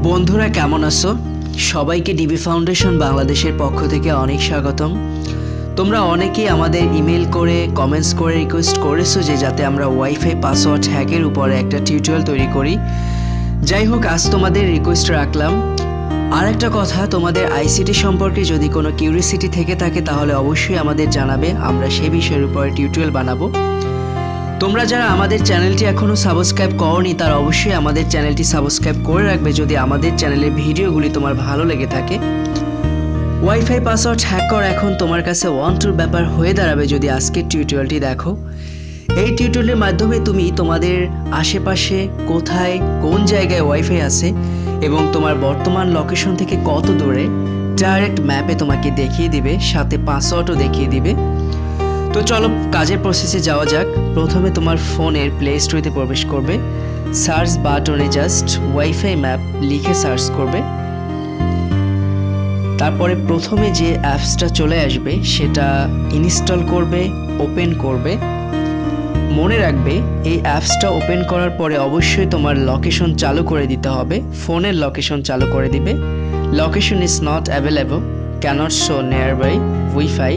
বন্ধুরা কেমন আছো? সবাইকে ডিবি ফাউন্ডেশন বাংলাদেশের পক্ষ থেকে অনেক স্বাগতম। তোমরা অনেকেই আমাদের ইমেল করে কমেন্টস করে রিকোয়েস্ট করেছো যে যাতে আমরা ওয়াইফাই পাসওয়ার্ড হ্যাকের উপরে একটা টিউটোরিয়াল তৈরি করি। যাই হোক, আজ তোমাদের রিকোয়েস্ট রাখলাম। আর একটা কথা, তোমাদের আইসিটি সম্পর্কে যদি কোনো কিউরিওসিটি থেকে থাকে তাহলে অবশ্যই আমাদের জানাবে, আমরা সেই বিষয়ের উপরে টিউটোরিয়াল বানাবো। তোমরা যারা আমাদের চ্যানেলটি এখনও সাবস্ক্রাইব করোনি তারা অবশ্যই আমাদের চ্যানেলটি সাবস্ক্রাইব করে রাখবে যদি আমাদের চ্যানেলের ভিডিওগুলি তোমার ভালো লেগে থাকে। ওয়াইফাই পাসওয়ার্ড হ্যাক করা এখন তোমার কাছে ওয়ান টুর ব্যাপার হয়ে দাঁড়াবে যদি আজকের টিউটোরিয়ালটি দেখো। এই টিউটোরিয়ালের মাধ্যমে তুমি তোমাদের আশেপাশে কোথায় কোন জায়গায় ওয়াইফাই আছে এবং তোমার বর্তমান লোকেশন থেকে কত দূরে ডাইরেক্ট ম্যাপে তোমাকে দেখিয়ে দিবে, সাথে পাসওয়ার্ডও দেখিয়ে দিবে। তো চলো কাজের প্রসেসে যাওয়া যাক। প্রথমে তোমার ফোনের প্লে স্টোরে প্রবেশ করবে, সার্চ বাটনে জাস্ট ওয়াইফাই ম্যাপ লিখে সার্চ করবে। তারপরে প্রথমে যে অ্যাপসটা চলে আসবে সেটা ইনস্টল করবে, ওপেন করবে। মনে রাখবে এই অ্যাপসটা ওপেন করার পরে অবশ্যই তোমার লোকেশন চালু করে দিতে হবে, ফোনের লোকেশন চালু করে দিবে। Location is not available, can't show nearby wifi.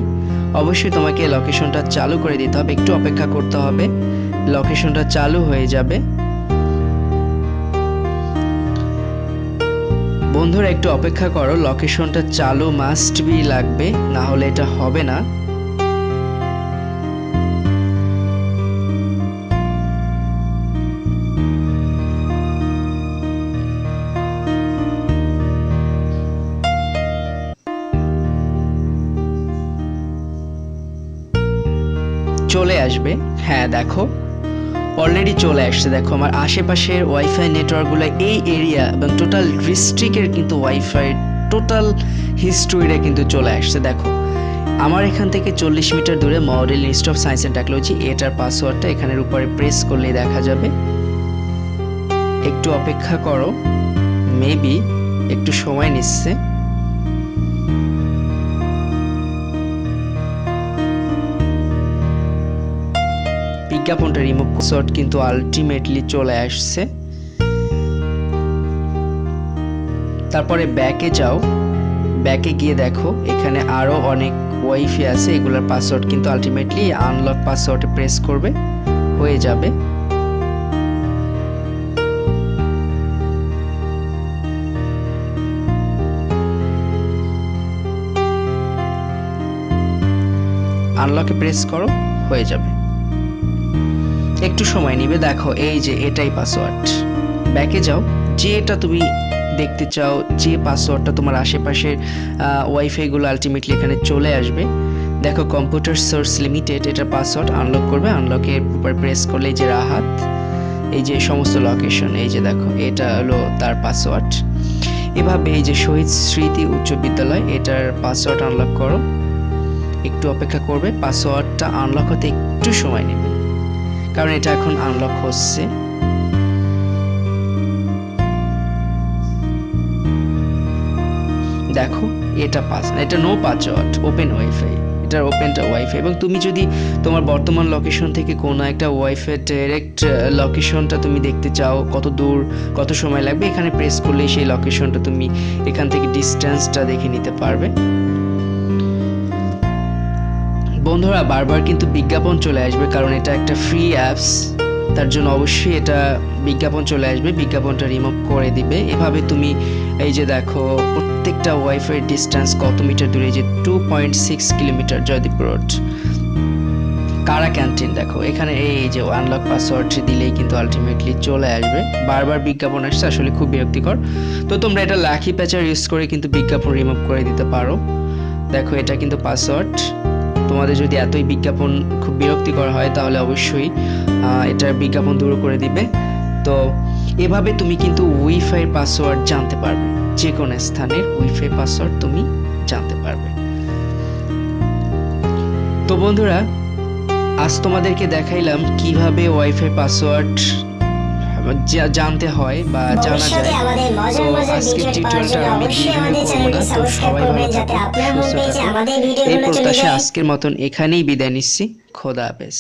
অবশ্যই তোমাকে লোকেশনটা চালু করে দিতে হবে, একটু অপেক্ষা করতে হবে, লোকেশনটা চালু হয়ে যাবে। বন্ধুরা একটু অপেক্ষা করো, লোকেশনটা চালু মাস্ট বি লাগবে, না হলে এটা হবে না। চলে আসবে, হ্যাঁ দেখো অলরেডি চলে আসছে। দেখো আমার আশেপাশের ওয়াইফাই নেটওয়ার্কগুলো এই এরিয়া এবং টোটাল ডিস্ট্রিক্টের কিন্তু ওয়াইফাই টোটাল হিস্ট্রিটা কিন্তু চলে আসছে। দেখো আমার এখান থেকে 40 মিটার দূরে model institute of science and technology, এটার পাসওয়ার্ডটা এখানের উপরে প্রেস করলেই দেখা যাবে। একটু অপেক্ষা করো, মেবি একটু সময় নিচ্ছে। বিজ্ঞাপনটা রিমুভ পাসওয়ার্ড কিন্তু আলটিমেটলি চলে আসছে। তারপরে ব্যাকে যাও, ব্যাকে গিয়ে দেখো এখানে আরো অনেক ওয়াইফাই আছে, এগুলোর পাসওয়ার্ড কিন্তু আলটিমেটলি আনলক পাসওয়ার্ডে প্রেস করবে, হয়ে যাবে। আনলকে প্রেস করো, হয়ে যাবে। একটু সময় নেবে। দেখো এই যে এটাই পাসওয়ার্ড। ব্যাকে যাও, যেটা তুমি দেখতে চাও, যে পাসওয়ার্ডটা তোমার আশেপাশের ওয়াইফাইগুলো আলটিমেটলি এখানে চলে আসবে। দেখো কম্পিউটার সোর্স লিমিটেড, এটা পাসওয়ার্ড আনলক করবে। আনলকের উপর প্রেস করলে এই যে রাহাত, এই যে সমস্ত লোকেশন, এই যে দেখো এটা হলো তার পাসওয়ার্ড। এভাবে এই যে শহীদ স্মৃতি উচ্চ বিদ্যালয়, এটার পাসওয়ার্ড আনলক করো। একটু অপেক্ষা করবে, পাসওয়ার্ডটা আনলক হতে একটু সময় নেবে কারণ এটা এখন আনলক হচ্ছে। দেখো এটা নো পাসওয়ার্ড, ওপেন ওয়াইফাই, এটার ওপেনটা ওয়াইফাই। এবং তুমি যদি তোমার বর্তমান লোকেশন থেকে কোনো একটা ওয়াইফাই ডাইরেক্ট লোকেশনটা তুমি দেখতে চাও, কত দূর কত সময় লাগবে, এখানে প্রেস করলেই সেই লোকেশনটা তুমি এখান থেকে ডিস্টেন্সটা দেখে নিতে পারবে। বন্ধুরা বারবার কিন্তু বিজ্ঞাপন চলে আসবে কারণ এটা একটা ফ্রি অ্যাপস, তার জন্য অবশ্যই এটা বিজ্ঞাপন চলে আসবে, বিজ্ঞাপনটা রিমুভ করে দিবে। এভাবে তুমি এই যে দেখো প্রত্যেকটা ওয়াইফাই ডিস্টেন্স কত মিটার দূরে, যে 2.6 কিলোমিটার জয়দীপ রোড কারা ক্যান্টিন। দেখো এখানে এই যে আনলক পাসওয়ার্ড দিলেই কিন্তু আলটিমেটলি চলে আসবে। বারবার বিজ্ঞাপন আসছে, আসলে খুব বিরক্তিকর। তো তোমরা এটা লাকি প্যাচার ইউজ করে কিন্তু বিজ্ঞাপন রিমুভ করে দিতে পারো। দেখো এটা কিন্তু পাসওয়ার্ড। তোমাদের যদি এতই বিজ্ঞাপন খুব বিরক্তিকর হয় তাহলে অবশ্যই এটার বিজ্ঞাপন দূর করে দিবে। তো এভাবে তুমি কিন্তু ওয়াইফাই পাসওয়ার্ড জানতে পারবে, যে কোনো স্থানের ওয়াইফাই পাসওয়ার্ড তুমি জানতে পারবে। তো বন্ধুরা আজ তোমাদেরকে দেখাইলাম কিভাবে ওয়াইফাই পাসওয়ার্ড জানতে হয় বা জানা যায়। তো আজকের টিউটোরিয়ালটা আমি দীর্ঘায়িত করব না, তো সবাই ভালো থাকো, সুস্থ থাকো। এই প্রত্যাশা আজকের মতন এখানেই বিদায় নিচ্ছি। খোদা হাফেজ।